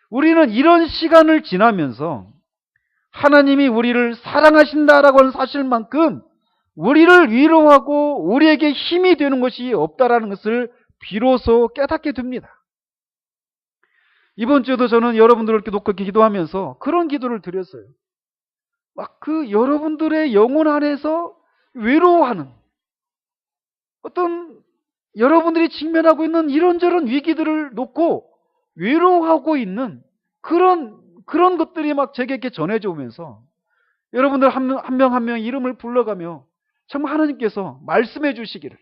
우리는 이런 시간을 지나면서 하나님이 우리를 사랑하신다라고 하는 사실만큼 우리를 위로하고 우리에게 힘이 되는 것이 없다라는 것을 비로소 깨닫게 됩니다. 이번 주에도 저는 여러분들을 이렇게 놓고 기도하면서 그런 기도를 드렸어요. 막 그 여러분들의 영혼 안에서 외로워하는 어떤 여러분들이 직면하고 있는 이런저런 위기들을 놓고 외로워하고 있는 그런 그런 것들이 막 제게 전해져 오면서 여러분들 한 명 한 명 이름을 불러가며 정말 하나님께서 말씀해 주시기를,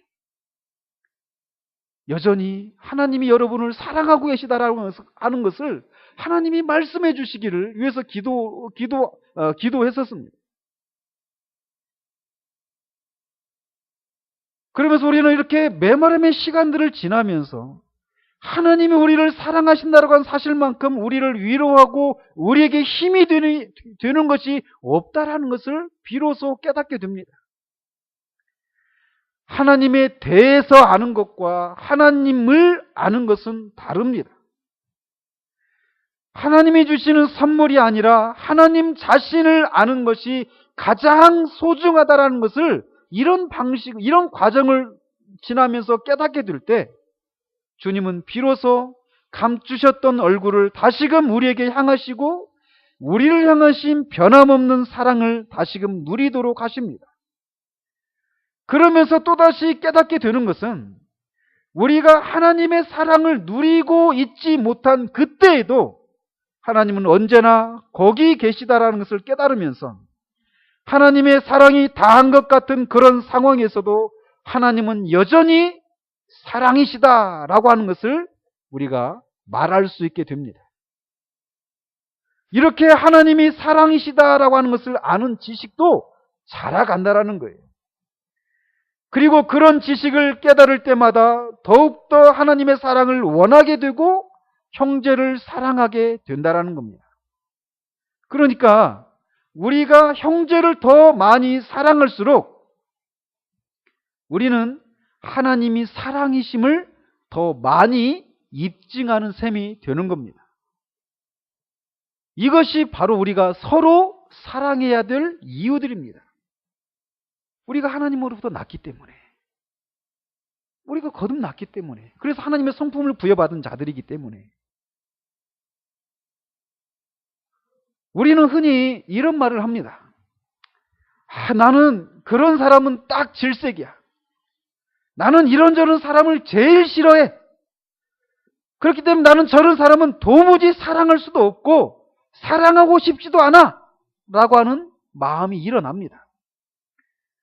여전히 하나님이 여러분을 사랑하고 계시다라고 하는 것을 하나님이 말씀해 주시기를 위해서 기도했었습니다. 그러면서 우리는 이렇게 메마름의 시간들을 지나면서 하나님이 우리를 사랑하신다라고 하는 사실만큼 우리를 위로하고 우리에게 힘이 되는 것이 없다라는 것을 비로소 깨닫게 됩니다. 하나님에 대해서 아는 것과 하나님을 아는 것은 다릅니다. 하나님이 주시는 선물이 아니라 하나님 자신을 아는 것이 가장 소중하다라는 것을 이런 방식, 이런 과정을 지나면서 깨닫게 될 때 주님은 비로소 감추셨던 얼굴을 다시금 우리에게 향하시고 우리를 향하신 변함없는 사랑을 다시금 누리도록 하십니다. 그러면서 또다시 깨닫게 되는 것은 우리가 하나님의 사랑을 누리고 있지 못한 그때에도 하나님은 언제나 거기 계시다라는 것을 깨달으면서 하나님의 사랑이 다한 것 같은 그런 상황에서도 하나님은 여전히 사랑이시다라고 하는 것을 우리가 말할 수 있게 됩니다. 이렇게 하나님이 사랑이시다라고 하는 것을 아는 지식도 자라간다라는 거예요. 그리고 그런 지식을 깨달을 때마다 더욱더 하나님의 사랑을 원하게 되고 형제를 사랑하게 된다라는 겁니다. 그러니까 우리가 형제를 더 많이 사랑할수록 우리는 하나님이 사랑이심을 더 많이 입증하는 셈이 되는 겁니다. 이것이 바로 우리가 서로 사랑해야 될 이유들입니다. 우리가 하나님으로부터 났기 때문에, 우리가 거듭났기 때문에, 그래서 하나님의 성품을 부여받은 자들이기 때문에 우리는 흔히 이런 말을 합니다. 나는 그런 사람은 딱 질색이야. 나는 이런저런 사람을 제일 싫어해. 그렇기 때문에 나는 저런 사람은 도무지 사랑할 수도 없고 사랑하고 싶지도 않아 라고 하는 마음이 일어납니다.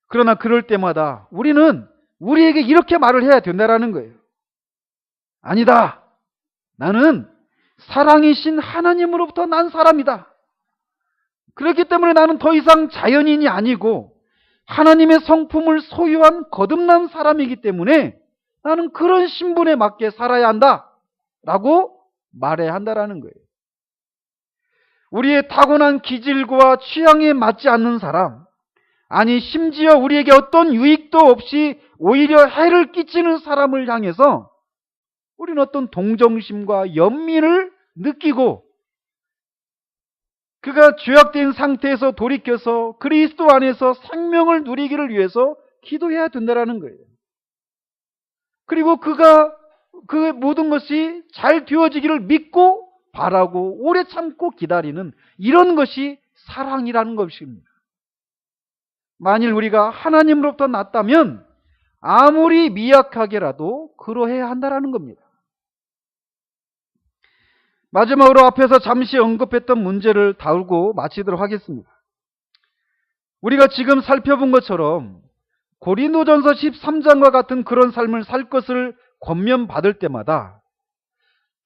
그러나 그럴 때마다 우리는 우리에게 이렇게 말을 해야 된다는 거예요. 아니다. 나는 사랑이신 하나님으로부터 난 사람이다. 그렇기 때문에 나는 더 이상 자연인이 아니고 하나님의 성품을 소유한 거듭난 사람이기 때문에 나는 그런 신분에 맞게 살아야 한다 라고 말해야 한다는 거예요. 우리의 타고난 기질과 취향에 맞지 않는 사람, 아니 심지어 우리에게 어떤 유익도 없이 오히려 해를 끼치는 사람을 향해서 우리는 어떤 동정심과 연민을 느끼고 그가 죄악된 상태에서 돌이켜서 그리스도 안에서 생명을 누리기를 위해서 기도해야 된다는 거예요. 그리고 그가 그 모든 것이 잘 되어지기를 믿고 바라고 오래 참고 기다리는 이런 것이 사랑이라는 것입니다. 만일 우리가 하나님으로부터 났다면 아무리 미약하게라도 그러해야 한다는 겁니다. 마지막으로 앞에서 잠시 언급했던 문제를 다루고 마치도록 하겠습니다. 우리가 지금 살펴본 것처럼 고린도전서 13장과 같은 그런 삶을 살 것을 권면받을 때마다,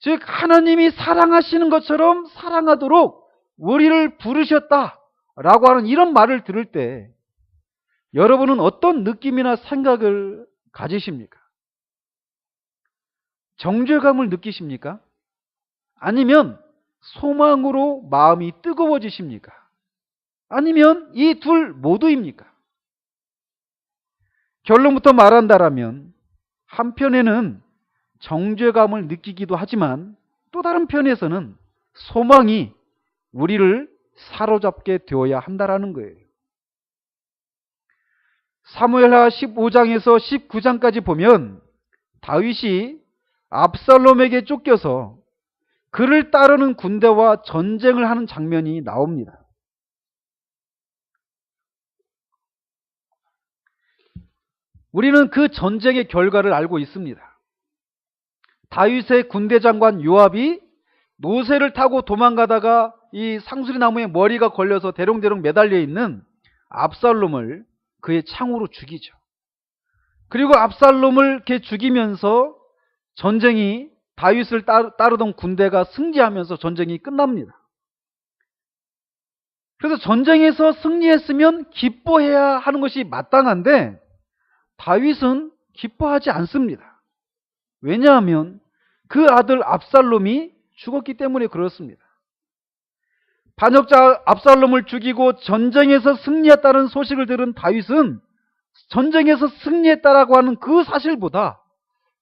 즉 하나님이 사랑하시는 것처럼 사랑하도록 우리를 부르셨다라고 하는 이런 말을 들을 때 여러분은 어떤 느낌이나 생각을 가지십니까? 정죄감을 느끼십니까? 아니면 소망으로 마음이 뜨거워지십니까? 아니면 이 둘 모두입니까? 결론부터 말한다라면 한편에는 정죄감을 느끼기도 하지만 또 다른 편에서는 소망이 우리를 사로잡게 되어야 한다라는 거예요. 사무엘하 15장에서 19장까지 보면 다윗이 압살롬에게 쫓겨서 그를 따르는 군대와 전쟁을 하는 장면이 나옵니다. 우리는 그 전쟁의 결과를 알고 있습니다. 다윗의 군대 장관 요압이 노새를 타고 도망가다가 이 상수리 나무에 머리가 걸려서 대롱대롱 매달려 있는 압살롬을 그의 창으로 죽이죠. 그리고 압살롬을 이렇게 죽이면서 전쟁이 다윗을 따르던 군대가 승리하면서 전쟁이 끝납니다. 그래서 전쟁에서 승리했으면 기뻐해야 하는 것이 마땅한데 다윗은 기뻐하지 않습니다. 왜냐하면 그 아들 압살롬이 죽었기 때문에 그렇습니다. 반역자 압살롬을 죽이고 전쟁에서 승리했다는 소식을 들은 다윗은 전쟁에서 승리했다라고 하는 그 사실보다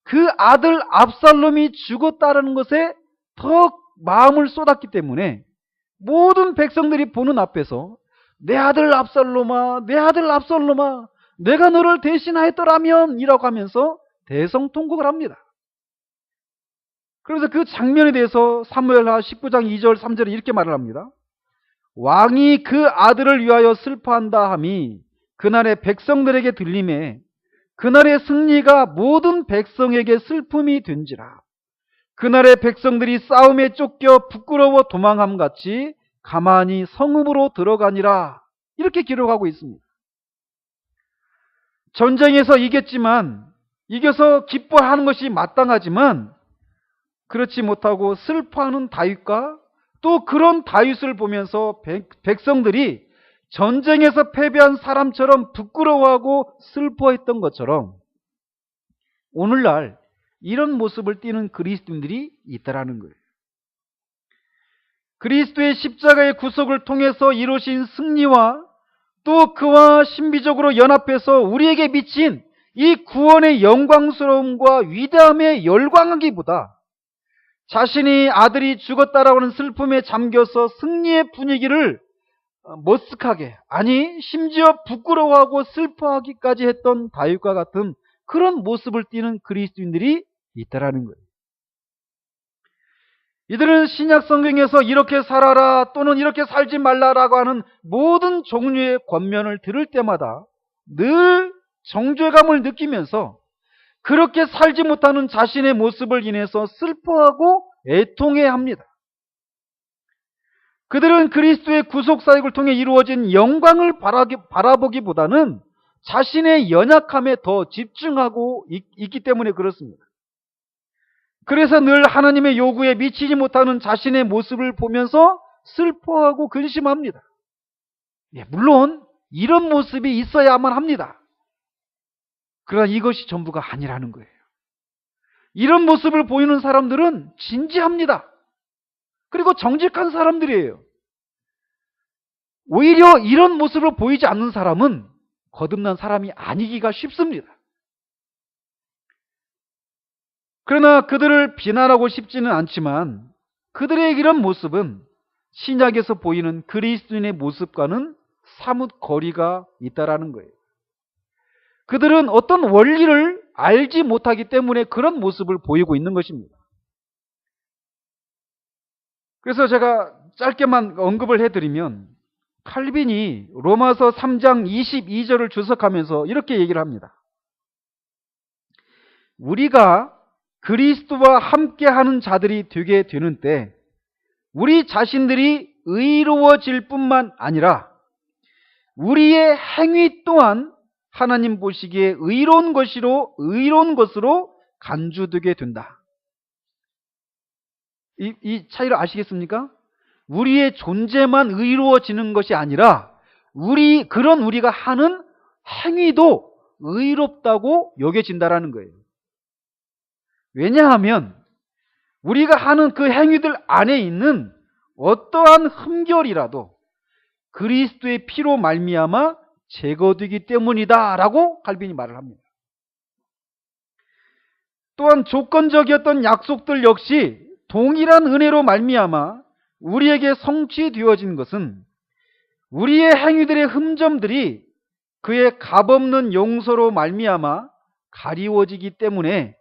그 아들 압살롬이 죽었다라는 것에 더 마음을 쏟았기 때문에 모든 백성들이 보는 앞에서 내 아들 압살롬아, 내 아들 압살롬아, 내가 너를 대신하였더라면 이라고 하면서 대성통곡을 합니다. 그래서 그 장면에 대해서 사무엘하 19장 2절 3절에 이렇게 말을 합니다. 왕이 그 아들을 위하여 슬퍼한다 함이 그날의 백성들에게 들림에 그날의 승리가 모든 백성에게 슬픔이 된지라. 그날의 백성들이 싸움에 쫓겨 부끄러워 도망함 같이 가만히 성읍으로 들어가니라. 이렇게 기록하고 있습니다. 전쟁에서 이겼지만, 이겨서 기뻐하는 것이 마땅하지만 그렇지 못하고 슬퍼하는 다윗과 또 그런 다윗을 보면서 백성들이 전쟁에서 패배한 사람처럼 부끄러워하고 슬퍼했던 것처럼 오늘날 이런 모습을 띠는 그리스도인들이 있다라는 거예요. 그리스도의 십자가의 구속을 통해서 이루신 승리와 또 그와 신비적으로 연합해서 우리에게 미친 이 구원의 영광스러움과 위대함에 열광하기보다 자신이 아들이 죽었다라고 하는 슬픔에 잠겨서 승리의 분위기를 머쓱하게, 아니 심지어 부끄러워하고 슬퍼하기까지 했던 다윗과 같은 그런 모습을 띠는 그리스도인들이 있다라는 거예요. 이들은 신약 성경에서 이렇게 살아라 또는 이렇게 살지 말라라고 하는 모든 종류의 권면을 들을 때마다 늘 정죄감을 느끼면서 그렇게 살지 못하는 자신의 모습을 인해서 슬퍼하고 애통해합니다. 그들은 그리스도의 구속사역을 통해 이루어진 영광을 바라보기보다는 자신의 연약함에 더 집중하고 있기 때문에 그렇습니다. 그래서 늘 하나님의 요구에 미치지 못하는 자신의 모습을 보면서 슬퍼하고 근심합니다. 물론 이런 모습이 있어야만 합니다. 그러나 이것이 전부가 아니라는 거예요. 이런 모습을 보이는 사람들은 진지합니다. 그리고 정직한 사람들이에요. 오히려 이런 모습을 보이지 않는 사람은 거듭난 사람이 아니기가 쉽습니다. 그러나 그들을 비난하고 싶지는 않지만 그들의 이런 모습은 신약에서 보이는 그리스도인의 모습과는 사뭇 거리가 있다라는 거예요. 그들은 어떤 원리를 알지 못하기 때문에 그런 모습을 보이고 있는 것입니다. 그래서 제가 짧게만 언급을 해드리면 칼빈이 로마서 3장 22절을 주석하면서 이렇게 얘기를 합니다. 우리가 그리스도와 함께하는 자들이 되게 되는 때 우리 자신들이 의로워질 뿐만 아니라 우리의 행위 또한 하나님 보시기에 의로운 것으로 간주되게 된다. 이 차이를 아시겠습니까? 우리의 존재만 의로워지는 것이 아니라 그런 우리가 하는 행위도 의롭다고 여겨진다라는 거예요. 왜냐하면 우리가 하는 그 행위들 안에 있는 어떠한 흠결이라도 그리스도의 피로 말미암아 제거되기 때문이다라고 칼빈이 말을 합니다. 또한 조건적이었던 약속들 역시 동일한 은혜로 말미암아 우리에게 성취되어진 것은 우리의 행위들의 흠점들이 그의 값없는 용서로 말미암아 가리워지기 때문에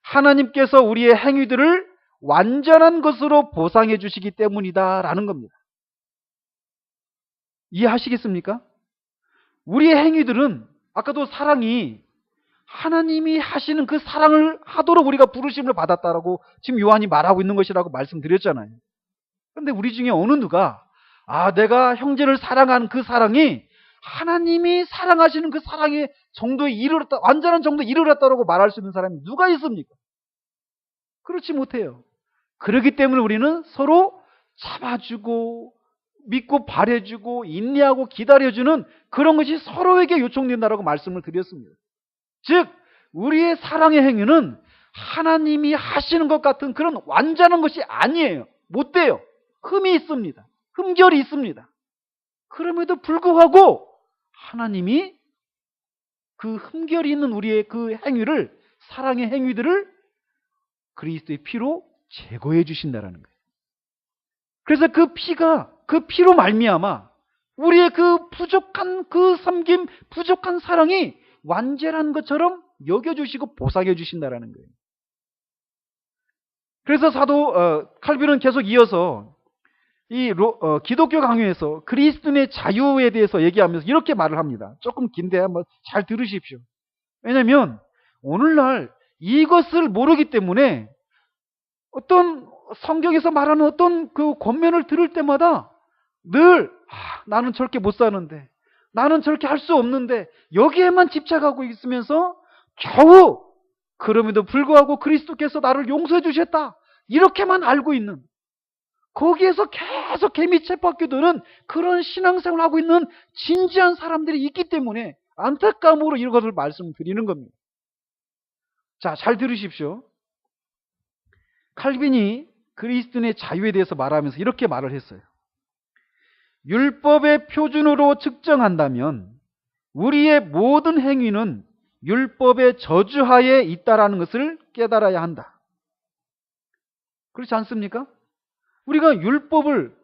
하나님께서 우리의 행위들을 완전한 것으로 보상해 주시기 때문이다라는 겁니다. 이해하시겠습니까? 우리의 행위들은 아까도 사랑이 하나님이 하시는 그 사랑을 하도록 우리가 부르심을 받았다라고 지금 요한이 말하고 있는 것이라고 말씀드렸잖아요. 그런데 우리 중에 어느 누가 내가 형제를 사랑하는 그 사랑이 하나님이 사랑하시는 그 사랑의 정도에 이르렀다, 완전한 정도에 이르렀다라고 말할 수 있는 사람이 누가 있습니까? 그렇지 못해요. 그렇기 때문에 우리는 서로 참아주고 믿고 바래주고 인내하고 기다려주는 그런 것이 서로에게 요청된다라고 말씀을 드렸습니다. 즉 우리의 사랑의 행위는 하나님이 하시는 것 같은 그런 완전한 것이 아니에요. 못 돼요. 흠이 있습니다. 흠결이 있습니다. 그럼에도 불구하고 하나님이 그 흠결이 있는 우리의 그 행위를, 사랑의 행위들을 그리스도의 피로 제거해 주신다라는 거예요. 그래서 그 피가, 그 피로 말미암아 우리의 그 부족한 그 섬김, 부족한 사랑이 완전한 것처럼 여겨주시고 보상해 주신다라는 거예요. 그래서 사도 칼빈은 계속 이어서 이 기독교 강요에서 그리스도인의 자유에 대해서 얘기하면서 이렇게 말을 합니다. 조금 긴데 한번 잘 들으십시오. 왜냐하면 오늘날 이것을 모르기 때문에 어떤 성경에서 말하는 어떤 그 권면을 들을 때마다 늘 나는 저렇게 못 사는데, 나는 저렇게 할 수 없는데, 여기에만 집착하고 있으면서 겨우 그럼에도 불구하고 그리스도께서 나를 용서해 주셨다, 이렇게만 알고 있는, 거기에서 계속 개미 쳇바퀴 도는 그런 신앙생활을 하고 있는 진지한 사람들이 있기 때문에 안타까움으로 이런 것을 말씀드리는 겁니다. 자, 잘 들으십시오. 칼빈이 그리스도인의 자유에 대해서 말하면서 이렇게 말을 했어요. 율법의 표준으로 측정한다면 우리의 모든 행위는 율법의 저주하에 있다라는 것을 깨달아야 한다. 그렇지 않습니까? 우리가 율법을,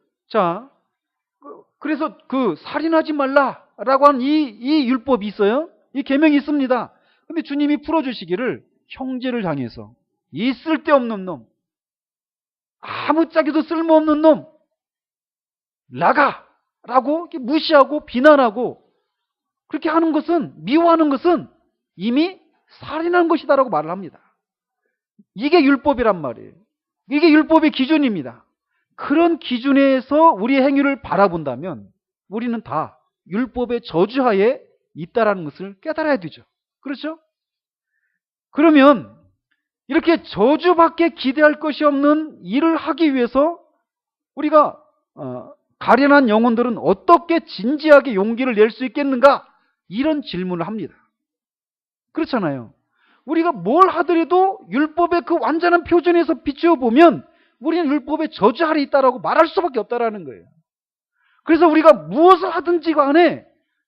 그래서 그 살인하지 말라라고 하는 이 율법이 있어요. 이 계명이 있습니다. 근데 주님이 풀어주시기를 형제를 향해서 이 쓸데없는 놈, 아무짝에도 쓸모없는 놈, 나가라고 무시하고 비난하고 그렇게 하는 것은, 미워하는 것은 이미 살인한 것이다라고 말을 합니다. 이게 율법이란 말이에요. 이게 율법의 기준입니다. 그런 기준에서 우리의 행위를 바라본다면 우리는 다 율법의 저주하에 있다라는 것을 깨달아야 되죠. 그렇죠? 그러면 이렇게 저주밖에 기대할 것이 없는 일을 하기 위해서 우리가 가련한 영혼들은 어떻게 진지하게 용기를 낼 수 있겠는가? 이런 질문을 합니다. 그렇잖아요. 우리가 뭘 하더라도 율법의 그 완전한 표준에서 비추어 보면 우리는 율법의 저주 아래 있다라고 말할 수밖에 없다라는 거예요. 그래서 우리가 무엇을 하든지 간에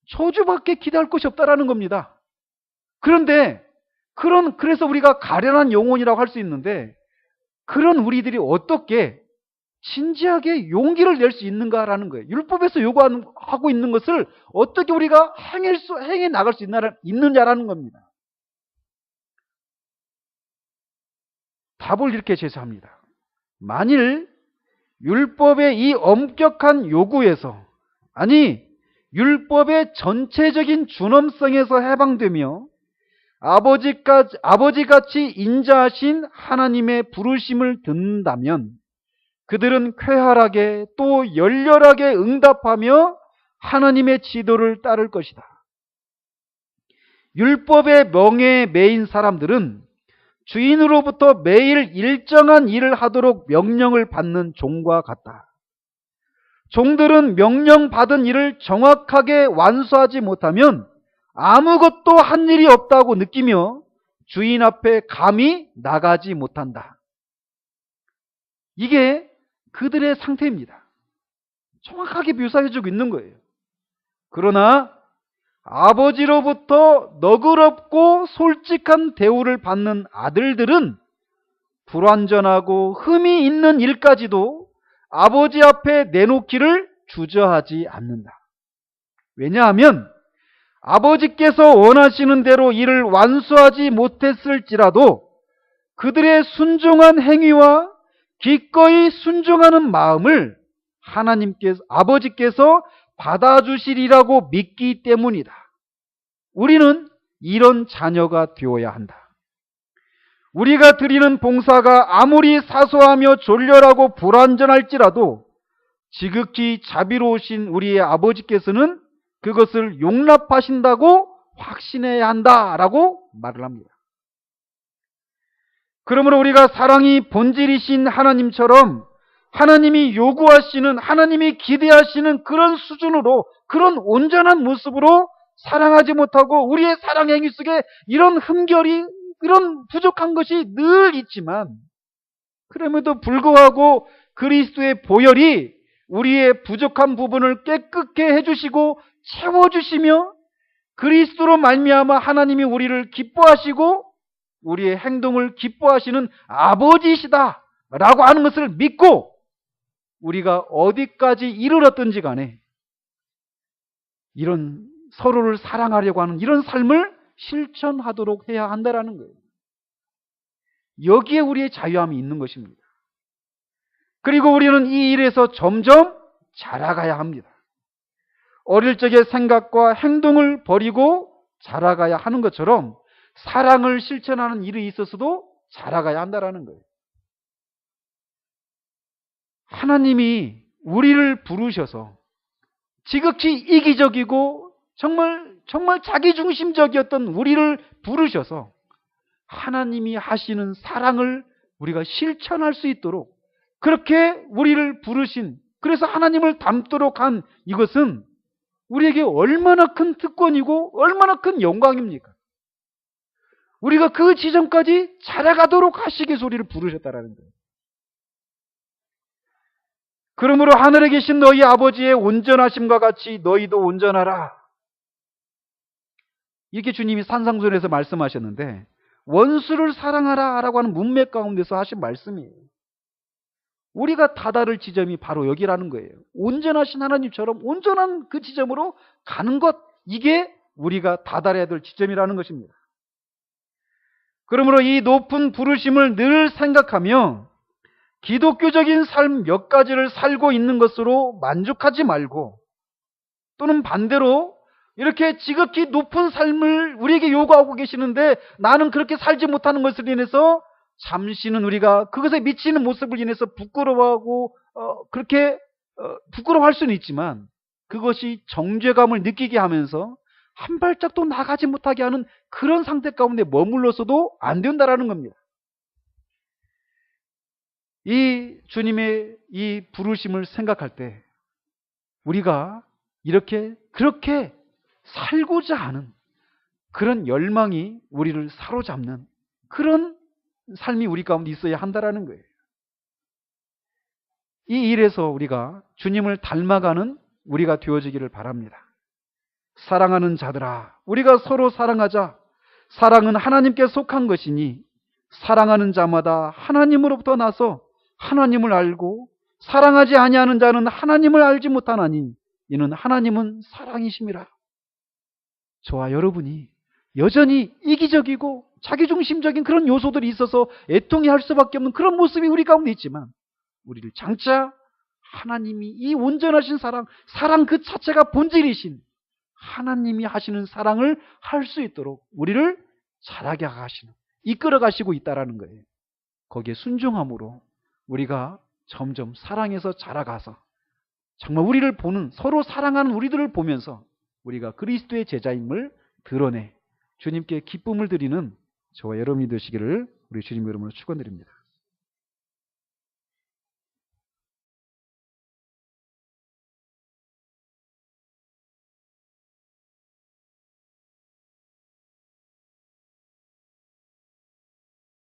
저주밖에 기대할 것이 없다라는 겁니다. 그런데 그래서 우리가 가련한 영혼이라고 할 수 있는데, 그런 우리들이 어떻게 진지하게 용기를 낼 수 있는가라는 거예요. 율법에서 요구하고 있는 것을 어떻게 우리가 행해 나갈 수 있느냐라는 겁니다. 답을 이렇게 제시합니다. 만일 율법의 이 엄격한 요구에서, 아니 율법의 전체적인 준엄성에서 해방되며 아버지같이 인자하신 하나님의 부르심을 듣는다면 그들은 쾌활하게 또 열렬하게 응답하며 하나님의 지도를 따를 것이다. 율법의 명예에 매인 사람들은 주인으로부터 매일 일정한 일을 하도록 명령을 받는 종과 같다. 종들은 명령받은 일을 정확하게 완수하지 못하면 아무것도 한 일이 없다고 느끼며 주인 앞에 감히 나가지 못한다. 이게 그들의 상태입니다. 정확하게 묘사해주고 있는 거예요. 그러나 아버지로부터 너그럽고 솔직한 대우를 받는 아들들은 불완전하고 흠이 있는 일까지도 아버지 앞에 내놓기를 주저하지 않는다. 왜냐하면 아버지께서 원하시는 대로 일을 완수하지 못했을지라도 그들의 순종한 행위와 기꺼이 순종하는 마음을 아버지께서 받아주시리라고 믿기 때문이다. 우리는 이런 자녀가 되어야 한다. 우리가 드리는 봉사가 아무리 사소하며 졸렬하고 불완전할지라도 지극히 자비로우신 우리의 아버지께서는 그것을 용납하신다고 확신해야 한다라고 말을 합니다. 그러므로 우리가 사랑이 본질이신 하나님처럼 하나님이 요구하시는, 하나님이 기대하시는 그런 수준으로, 그런 온전한 모습으로 사랑하지 못하고 우리의 사랑 행위 속에 이런 흠결이, 이런 부족한 것이 늘 있지만, 그럼에도 불구하고 그리스도의 보혈이 우리의 부족한 부분을 깨끗게 해주시고 채워주시며 그리스도로 말미암아 하나님이 우리를 기뻐하시고 우리의 행동을 기뻐하시는 아버지이시다 라고 하는 것을 믿고 우리가 어디까지 이르렀든지 간에 이런 서로를 사랑하려고 하는 이런 삶을 실천하도록 해야 한다라는 거예요. 여기에 우리의 자유함이 있는 것입니다. 그리고 우리는 이 일에서 점점 자라가야 합니다. 어릴 적의 생각과 행동을 버리고 자라가야 하는 것처럼 사랑을 실천하는 일에 있어서도 자라가야 한다는 거예요. 하나님이 우리를 부르셔서 지극히 이기적이고 정말 자기중심적이었던 우리를 부르셔서 하나님이 하시는 사랑을 우리가 실천할 수 있도록 그렇게 우리를 부르신, 그래서 하나님을 닮도록 한 이것은 우리에게 얼마나 큰 특권이고 얼마나 큰 영광입니까? 우리가 그 지점까지 자라가도록 하시기 위해서 우리를 부르셨다라는 거예요. 그러므로 하늘에 계신 너희 아버지의 온전하심과 같이 너희도 온전하라. 이렇게 주님이 산상수훈에서 말씀하셨는데 원수를 사랑하라 라고 하는 문맥 가운데서 하신 말씀이에요. 우리가 다다를 지점이 바로 여기라는 거예요. 온전하신 하나님처럼 온전한 그 지점으로 가는 것, 이게 우리가 다다려야 될 지점이라는 것입니다. 그러므로 이 높은 부르심을 늘 생각하며 기독교적인 삶 몇 가지를 살고 있는 것으로 만족하지 말고, 또는 반대로 이렇게 지극히 높은 삶을 우리에게 요구하고 계시는데 나는 그렇게 살지 못하는 것을 인해서 잠시는 우리가 그것에 미치는 모습을 인해서 부끄러워하고 그렇게 부끄러워할 수는 있지만 그것이 정죄감을 느끼게 하면서 한 발짝도 나가지 못하게 하는 그런 상태 가운데 머물러서도 안 된다라는 겁니다. 이 주님의 이 부르심을 생각할 때 우리가 그렇게 살고자 하는 그런 열망이 우리를 사로잡는 그런 삶이 우리 가운데 있어야 한다라는 거예요. 이 일에서 우리가 주님을 닮아가는 우리가 되어지기를 바랍니다. 사랑하는 자들아, 우리가 서로 사랑하자. 사랑은 하나님께 속한 것이니 사랑하는 자마다 하나님으로부터 나서 하나님을 알고 사랑하지 아니하는 자는 하나님을 알지 못하나니 이는 하나님은 사랑이심이라. 저와 여러분이 여전히 이기적이고 자기중심적인 그런 요소들이 있어서 애통해할 수밖에 없는 그런 모습이 우리 가운데 있지만 우리를 장차 하나님이 이 온전하신 사랑 그 자체가 본질이신 하나님이 하시는 사랑을 할 수 있도록 우리를 자라게 하시는, 이끌어 가시고 있다라는 거예요. 거기에 순종함으로 우리가 점점 사랑에서 자라가서 정말 우리를 보는, 서로 사랑하는 우리들을 보면서 우리가 그리스도의 제자임을 드러내 주님께 기쁨을 드리는 저와 여러분이 되시기를 우리 주님 이름으로 축원드립니다.